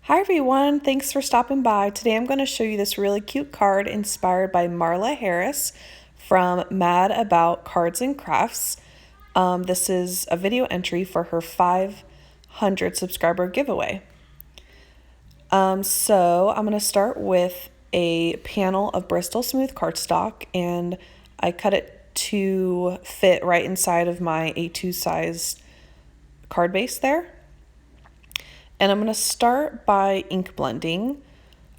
Hi everyone, thanks for stopping by. Today I'm going to show you this really cute card inspired by Marla Harris from Mad About Cards and Crafts. This is a video entry for her 500 subscriber giveaway. So I'm going to start with a panel of Bristol Smooth cardstock, and I cut it to fit right inside of my A2 size card base there. And I'm going to start by ink blending.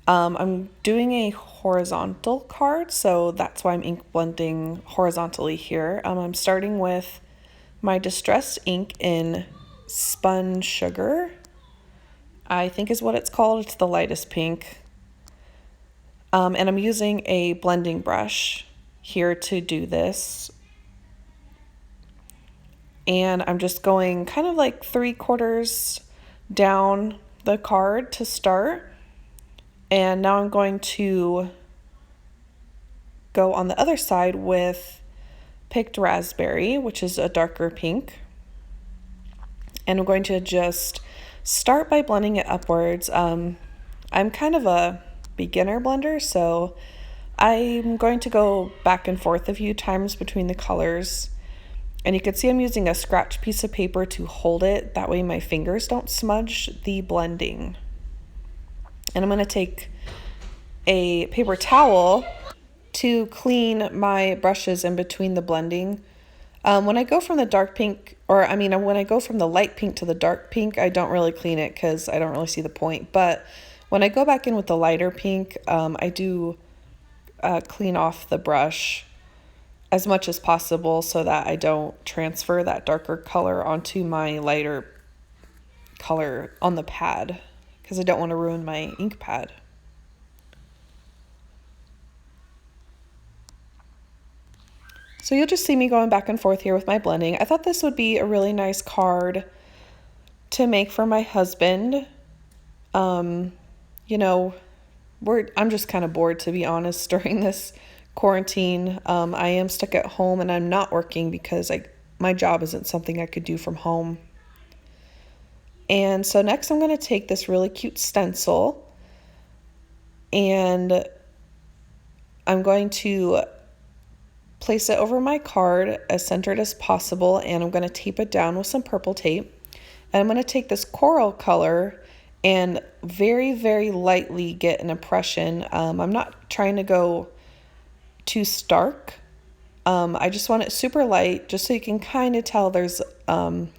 I'm doing a horizontal card, so that's why I'm ink blending horizontally here. I'm starting with my distressed ink in Spun Sugar, I think is what it's called. It's the lightest pink. And I'm using a blending brush here to do this. And I'm just going kind of like 3/4 down the card to start. And now I'm going to go on the other side with Picked Raspberry, which is a darker pink. And I'm going to just start by blending it upwards. I'm kind of a beginner blender, so I'm going to go back and forth a few times between the colors. And you can see I'm using a scratch piece of paper to hold it. That way my fingers don't smudge the blending. And I'm going to take a paper towel to clean my brushes in between the blending. When I go from the dark pink, when I go from the light pink to the dark pink, I don't really clean it because I don't really see the point. But when I go back in with the lighter pink, I do clean off the brush as much as possible so that I don't transfer that darker color onto my lighter color on the pad, because I don't want to ruin my ink pad. So you'll just see me going back and forth here with my blending. I thought this would be a really nice card to make for my husband. I'm just kind of bored, to be honest, during this quarantine. I am stuck at home and I'm not working because my job isn't something I could do from home. And so next I'm going to take this really cute stencil and I'm going to place it over my card as centered as possible, and I'm going to tape it down with some purple tape. And I'm going to take this coral color and very, very lightly get an impression. I'm not trying to go too stark. I just want it super light, just so you can kind of tell there's an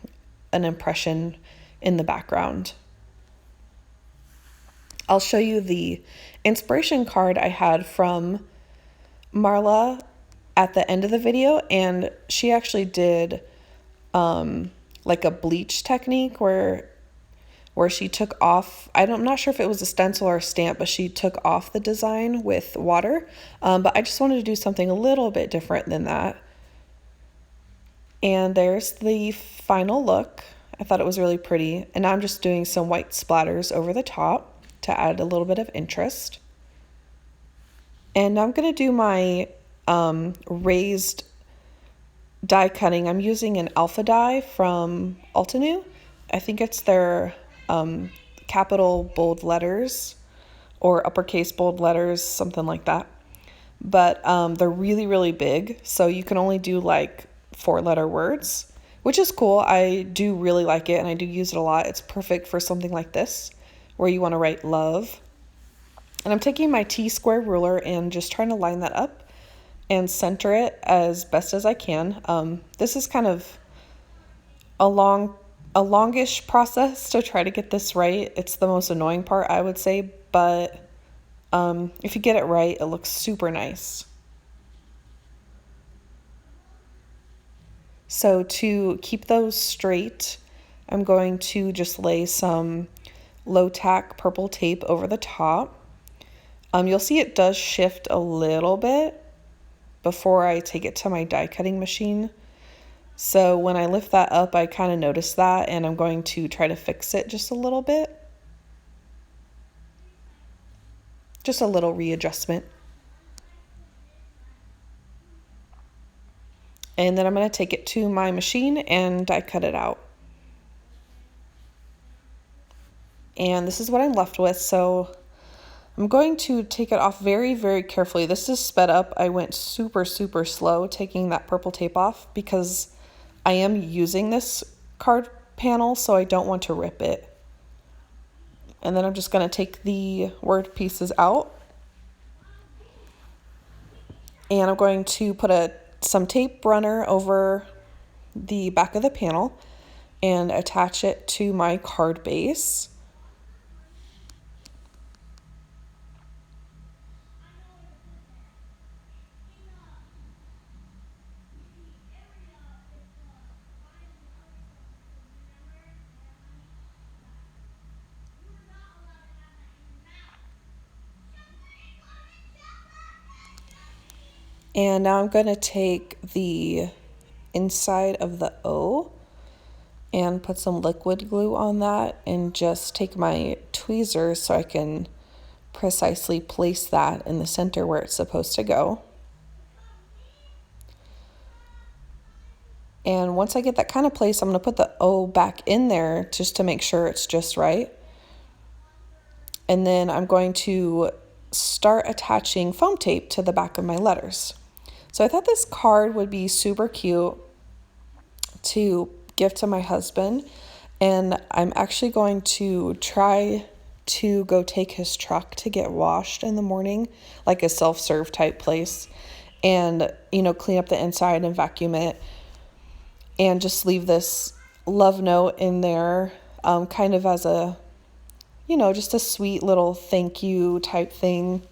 impression in the background. I'll show you the inspiration card I had from Marla at the end of the video, and she actually did like a bleach technique where she took off, I'm not sure if it was a stencil or a stamp, but she took off the design with water. But I just wanted to do something a little bit different than that. And there's the final look. I thought it was really pretty. And now I'm just doing some white splatters over the top to add a little bit of interest. And now I'm going to do my raised die cutting. I'm using an alpha die from Altenew. I think it's their capital bold letters or uppercase bold letters, something like that. But they're really, really big, so you can only do like 4-letter words, which is cool. I do really like it and I do use it a lot. It's perfect for something like this where you want to write love. And I'm taking my T-square ruler and just trying to line that up and center it as best as I can. This is kind of a longish process to try to get this right. It's the most annoying part, I would say, but if you get it right, it looks super nice. So to keep those straight, I'm going to just lay some low tack purple tape over the top. You'll see it does shift a little bit before I take it to my die cutting machine. So when I lift that up, I kind of notice that, and I'm going to try to fix it just a little bit. Just a little readjustment. And then I'm going to take it to my machine and die cut it out. and this is what I'm left with. So I'm going to take it off very, very carefully. This is sped up. I went super, super slow taking that purple tape off because I am using this card panel, so I don't want to rip it. And then I'm just going to take the word pieces out. And I'm going to put some tape runner over the back of the panel and attach it to my card base. And now I'm going to take the inside of the O and put some liquid glue on that and just take my tweezers so I can precisely place that in the center where it's supposed to go. And once I get that kind of place, I'm going to put the O back in there just to make sure it's just right. And then I'm going to start attaching foam tape to the back of my letters. So I thought this card would be super cute to give to my husband, and I'm actually going to try to go take his truck to get washed in the morning, like a self-serve type place, and clean up the inside and vacuum it, and just leave this love note in there, kind of as a just a sweet little thank you type thing,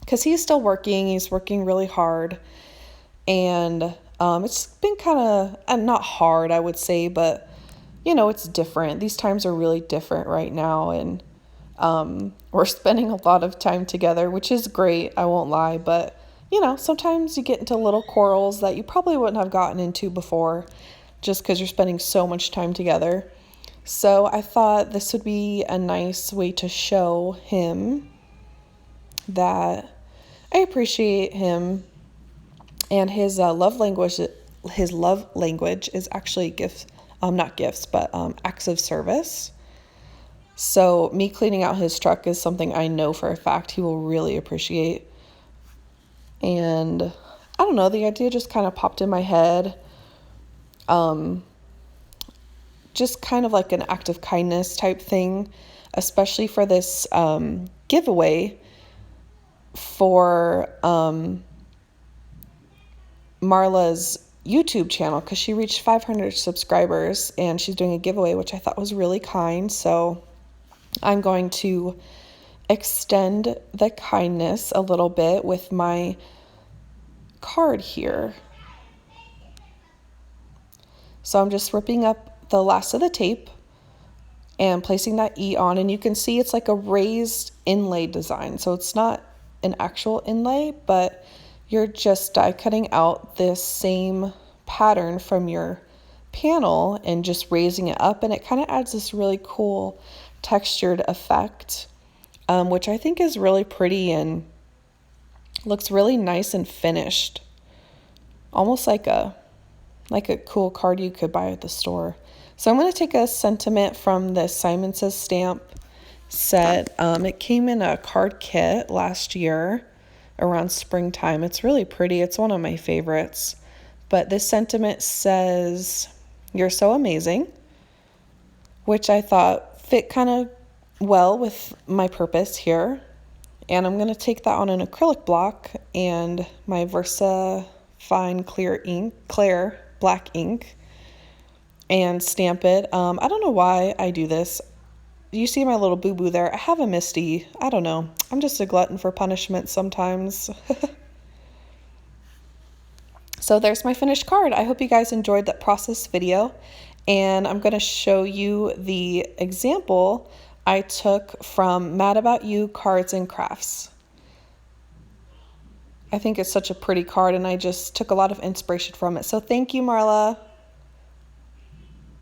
because he's still working. He's working really hard, and it's been kind of not hard, I would say, but it's different. These times are really different right now, and we're spending a lot of time together, which is great, I won't lie, but sometimes you get into little quarrels that you probably wouldn't have gotten into before just because you're spending so much time together. So I thought this would be a nice way to show him that I appreciate him, and his love language is actually gifts, not gifts, but acts of service. So me cleaning out his truck is something I know for a fact he will really appreciate. And I don't know, the idea just kind of popped in my head. Just kind of like an act of kindness type thing, especially for this giveaway for Marla's YouTube channel, because she reached 500 subscribers and she's doing a giveaway, which I thought was really kind. So I'm going to extend the kindness a little bit with my card here. So I'm just ripping up the last of the tape and placing that E on, and you can see it's like a raised inlay design. So it's not an actual inlay, but you're just die cutting out this same pattern from your panel and just raising it up, and it kind of adds this really cool textured effect, which I think is really pretty and looks really nice and finished, almost like a cool card you could buy at the store. So I'm going to take a sentiment from the Simon Says stamp set. It came in a card kit last year around springtime. It's really pretty. It's one of my favorites. But this sentiment says, "You're so amazing," which I thought fit kind of well with my purpose here. And I'm going to take that on an acrylic block and my Versa Fine Clear black ink and stamp it. I don't know why I do this. You see my little boo-boo there. I have a Misty. I don't know. I'm just a glutton for punishment sometimes. So there's my finished card. I hope you guys enjoyed that process video. And I'm going to show you the example I took from Mad About You Cards and Crafts. I think it's such a pretty card, and I just took a lot of inspiration from it. So thank you, Marla.